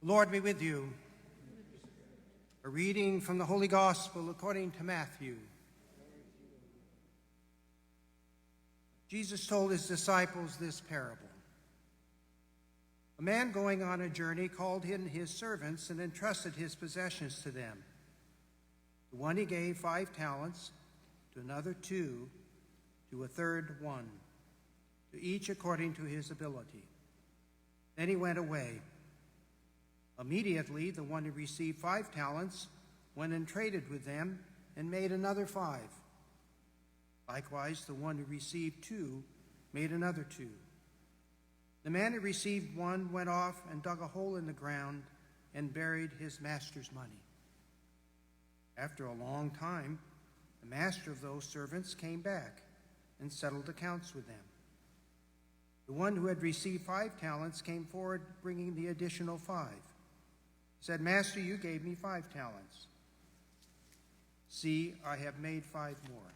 The Lord be with you. A reading from the Holy Gospel according to Matthew. Jesus told his disciples this parable. A man going on a journey called in his servants and entrusted his possessions to them. To one he gave 5 talents, to another 2, to a third 1, to each according to his ability. Then he went away. Immediately the one who received 5 talents went and traded with them and made another 5. Likewise, the one who received 2 made another 2. The man who received 1 went off and dug a hole in the ground and buried his master's money. After a long time, the master of those servants came back and settled accounts with them. The one who had received 5 talents came forward, bringing the additional 5. He said, "Master, you gave me 5 talents. See, I have made 5 more."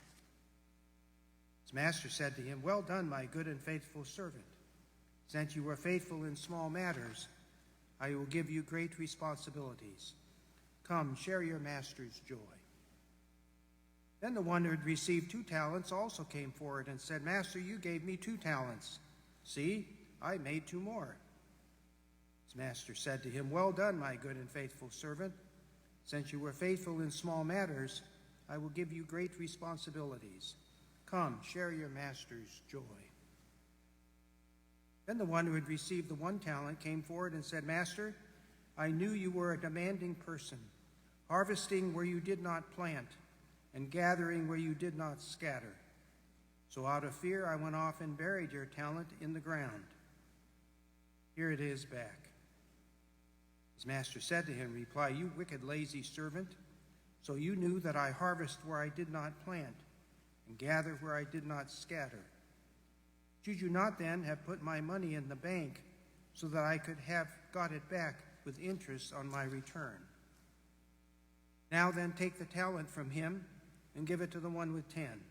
His master said to him, "Well done, my good and faithful servant. Since you were faithful in small matters, I will give you great responsibilities. Come, share your master's joy." Then the one who had received 2 talents also came forward and said, "Master, you gave me 2 talents. See, I made 2 more." His master said to him, "Well done, my good and faithful servant. Since you were faithful in small matters, I will give you great responsibilities. Come, share your master's joy." Then the one who had received the 1 talent came forward and said, "Master, I knew you were a demanding person, harvesting where you did not plant and gathering where you did not scatter. So out of fear I went off and buried your talent in the ground. Here it is back." His master said to him, "Reply, you wicked, lazy servant. So you knew that I harvest where I did not plant and gather where I did not scatter. Should you not then have put my money in the bank so that I could have got it back with interest on my return? Now then, take the talent from him and give it to the one with 10.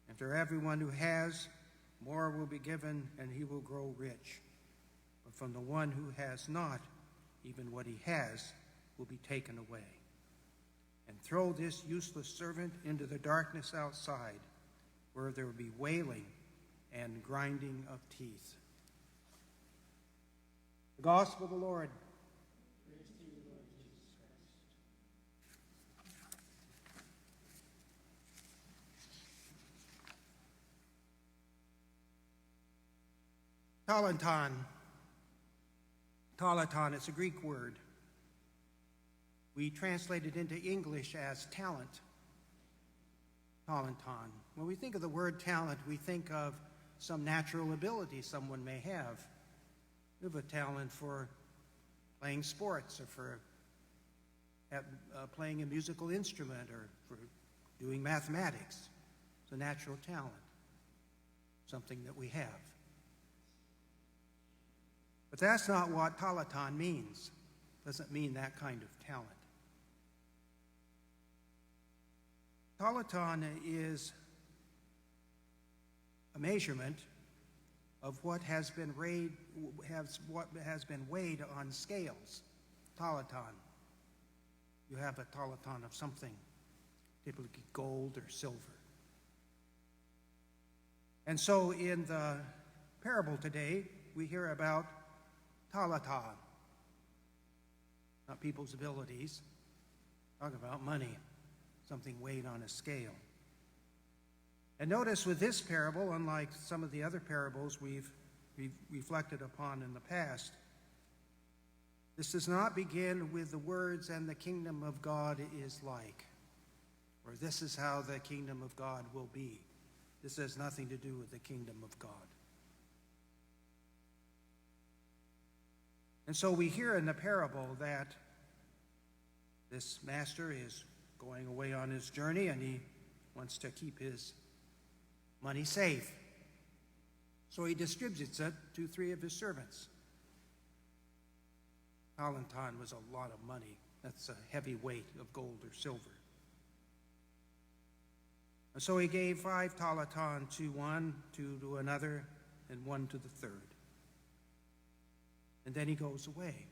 And to everyone who has, more will be given, and he will grow rich. But from the one who has not, even what he has will be taken away. And throw this useless servant into the darkness outside, where there will be wailing and grinding of teeth." The Gospel of the Lord. Praise to you, Lord Jesus Christ. Talaton, it's a Greek word. We translate it into English as talent. Talenton. When we think of the word talent, we think of some natural ability someone may have. You have a talent for playing sports, or for playing a musical instrument, or for doing mathematics. It's a natural talent, something that we have. But that's not what talaton means. It doesn't mean that kind of talent. Talaton is a measurement of what has been weighed on scales. Talaton. You have a talaton of something, typically gold or silver. And so in the parable today, we hear about talata, not people's abilities. Talk about money, something weighed on a scale. And notice with this parable, unlike some of the other parables we've reflected upon in the past, this does not begin with the words, "and the kingdom of God is like," or "this is how the kingdom of God will be." This has nothing to do with the kingdom of God. And so we hear in the parable that this master is going away on his journey, and he wants to keep his money safe. So he distributes it to 3 of his servants. Talenton was a lot of money. That's a heavy weight of gold or silver. And so he gave 5 talaton to one, 2 to another, and 1 to the third. And then he goes away.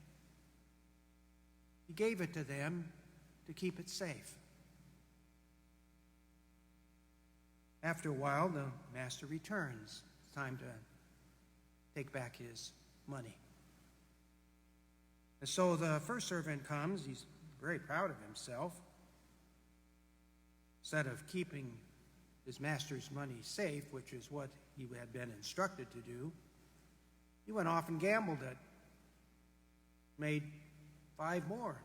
He gave it to them to keep it safe. After a while, the master returns. It's time to take back his money. And so the first servant comes. He's very proud of himself. Instead of keeping his master's money safe, which is what he had been instructed to do, he went off and gambled it. Made five more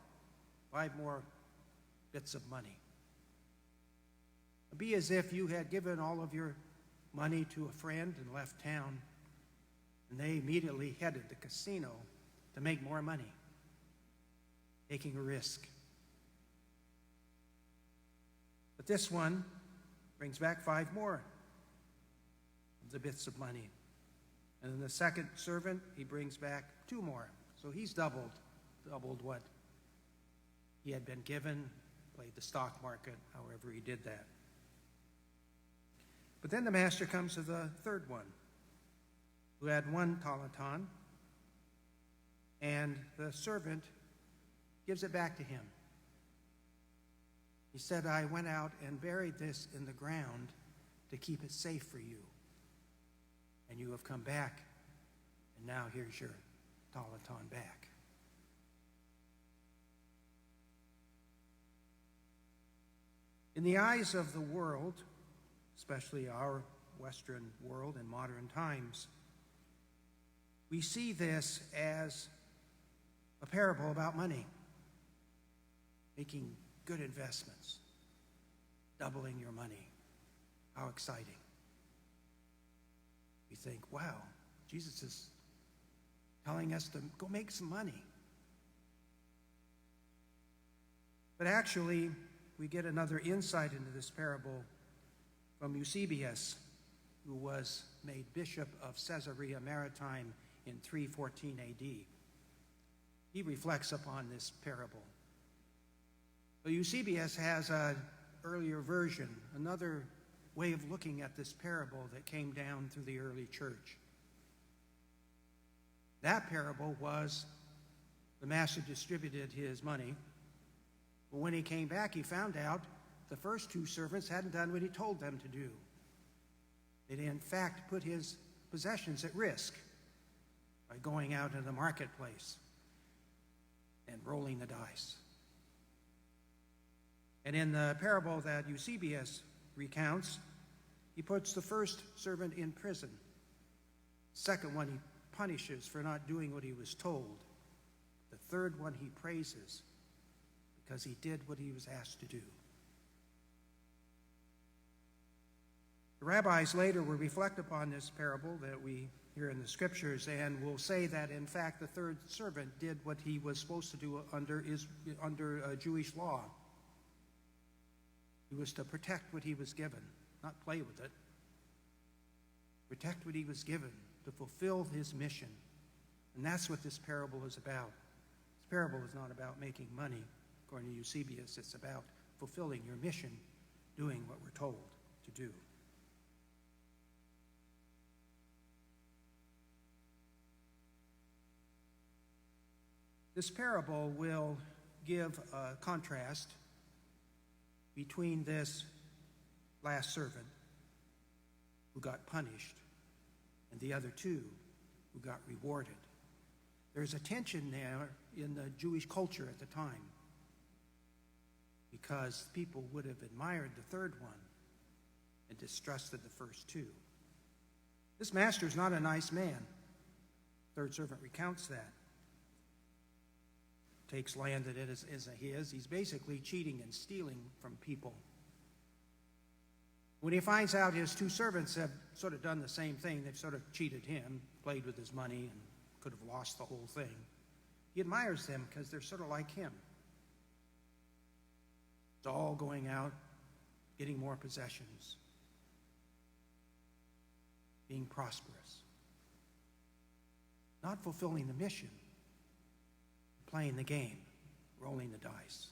bits of money. It'd be as if you had given all of your money to a friend and left town, and they immediately headed to the casino to make more money, taking a risk. But this one brings back five more of the bits of money. And then the second servant, he brings back two more. So he's doubled what he had been given, played the stock market, however he did that. But then the master comes to the third one, who had 1 talenton, and the servant gives it back to him. He said, I went out and buried this in the ground to keep it safe for you. And you have come back, and now here's your talenton back. In the eyes of the world, especially our Western world in modern times, we see this as a parable about money, making good investments, doubling your money. How exciting. We think, wow, Jesus is telling us to go make some money. But actually, we get another insight into this parable from Eusebius, who was made bishop of Caesarea Maritime in 314 AD. He reflects upon this parable. But Eusebius has an earlier version, another way of looking at this parable that came down through the early church. That parable was the master distributed his money, but when he came back, he found out the first two servants hadn't done what he told them to do. They'd in fact put his possessions at risk by going out in the marketplace and rolling the dice. And in the parable that Eusebius recounts, he puts the first servant in prison. The second one he punishes for not doing what he was told. The third one he praises because he did what he was asked to do. The rabbis later will reflect upon this parable that we hear in the scriptures and will say that, in fact, the third servant did what he was supposed to do under Jewish law. He was to protect what he was given, not play with it. Protect what he was given, to fulfill his mission. And that's what this parable is about. This parable is not about making money, according to Eusebius. It's about fulfilling your mission, doing what we're told to do. This parable will give a contrast between this last servant who got punished and the other two who got rewarded. There's a tension there in the Jewish culture at the time because people would have admired the third one and distrusted the first two. This master's not a nice man. Third servant recounts that. Takes land that isn't his. He's basically cheating and stealing from people. When he finds out his two servants have sort of done the same thing, they've sort of cheated him, played with his money, and could have lost the whole thing, he admires them because they're sort of like him. It's all going out, getting more possessions, being prosperous, not fulfilling the mission, playing the game, rolling the dice.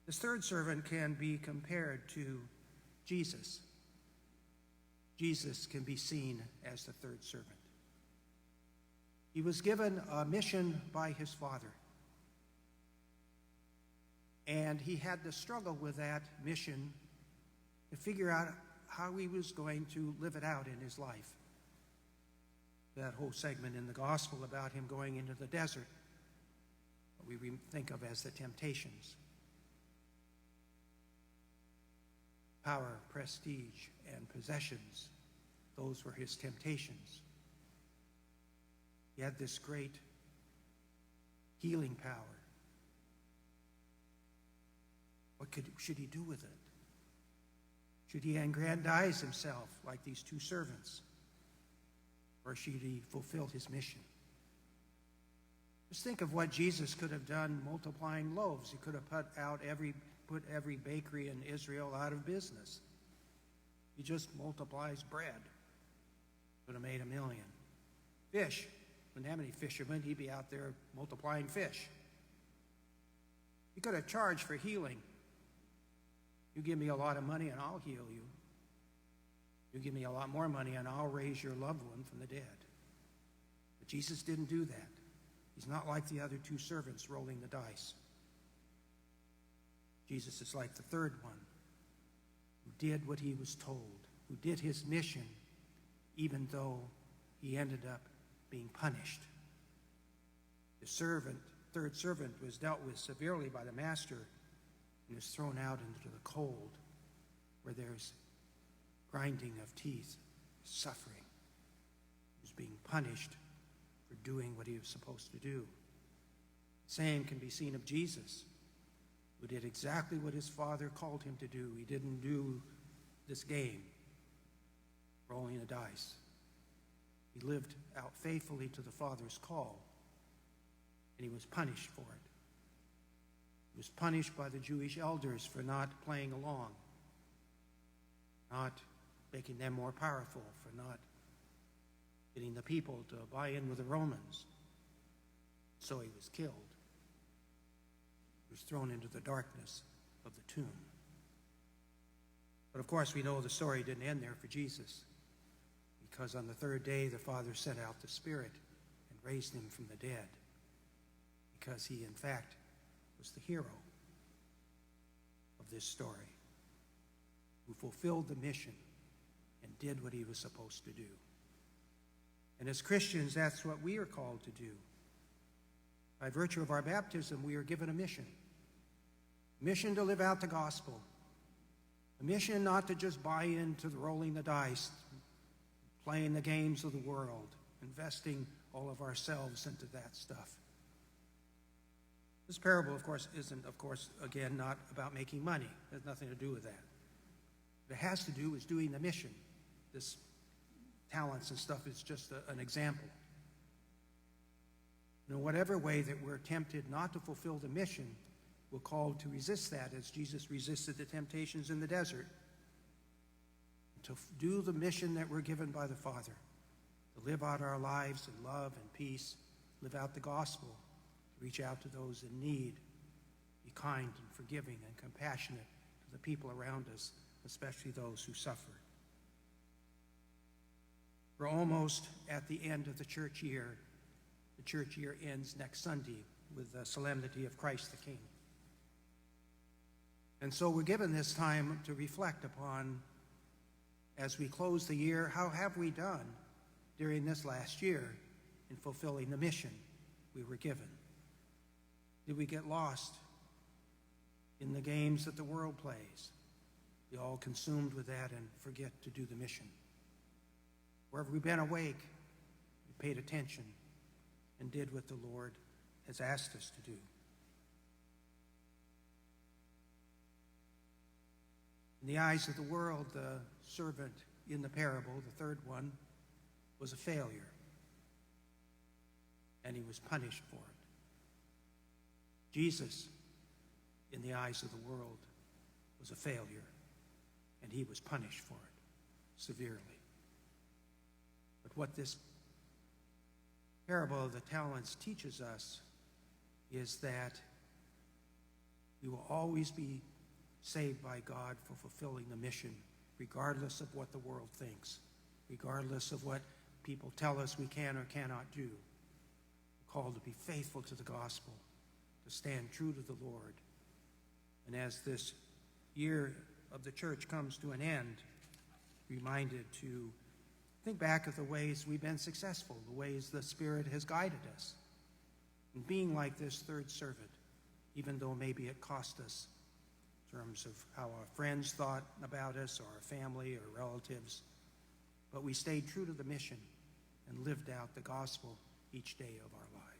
This third servant can be compared to Jesus. Jesus can be seen as the third servant. He was given a mission by his father. And he had to struggle with that mission to figure out how he was going to live it out in his life. That whole segment in the gospel about him going into the desert, what we think of as the temptations. Power, prestige, and possessions, those were his temptations. He had this great healing power. What should he do with it? Should he aggrandize himself like these two servants? Or should he fulfill his mission? Just think of what Jesus could have done multiplying loaves. He could have put every bakery in Israel out of business. He just multiplies bread. Would have made 1 million. Fish. Wouldn't have any fishermen. He'd be out there multiplying fish. He could have charged for healing. You give me a lot of money and I'll heal you. You give me a lot more money and I'll raise your loved one from the dead. But Jesus didn't do that. He's not like the other two servants rolling the dice. Jesus is like the third one, who did what he was told, who did his mission, even though he ended up being punished. The third servant, was dealt with severely by the master and was thrown out into the cold, where there's grinding of teeth, suffering. He was being punished for doing what he was supposed to do. The same can be seen of Jesus, who did exactly what his Father called him to do. He didn't do this game, rolling the dice. He lived out faithfully to the Father's call, and he was punished for it. He was punished by the Jewish elders for not playing along, not making them more powerful, for not getting the people to buy in with the Romans. So he was killed. He was thrown into the darkness of the tomb. But of course, we know the story didn't end there for Jesus, because on the third day, the Father sent out the Spirit and raised him from the dead, because he, in fact, was the hero of this story, who fulfilled the mission and did what he was supposed to do. And as Christians, that's what we are called to do. By virtue of our baptism, we are given a mission. A mission to live out the gospel. A mission not to just buy into the rolling the dice, playing the games of the world, investing all of ourselves into that stuff. This parable, of course, isn't, again, not about making money. It has nothing to do with that. What it has to do with doing the mission. This talents and stuff is just an example. In whatever way that we're tempted not to fulfill the mission, we're called to resist that, as Jesus resisted the temptations in the desert. To do the mission that we're given by the Father, to live out our lives in love and peace, live out the gospel, to reach out to those in need, be kind and forgiving and compassionate to the people around us, especially those who suffer. We're almost at the end of the church year. The church year ends next Sunday with the solemnity of Christ the King. And so we're given this time to reflect upon, as we close the year, how have we done during this last year in fulfilling the mission we were given? Did we get lost in the games that the world plays? Be all consumed with that and forget to do the mission? Or have we been awake, we paid attention, and did what the Lord has asked us to do? In the eyes of the world, the servant in the parable, the third one, was a failure, and he was punished for it. Jesus, in the eyes of the world, was a failure, and he was punished for it severely. But what this parable of the talents teaches us is that we will always be saved by God for fulfilling the mission, regardless of what the world thinks, regardless of what people tell us we can or cannot do. called to be faithful to the gospel, to stand true to the Lord. And as this year of the church comes to an end, reminded to think back of the ways we've been successful, the ways the Spirit has guided us. And being like this third servant, even though maybe it cost us in terms of how our friends thought about us, or our family or relatives, but we stayed true to the mission and lived out the gospel each day of our lives.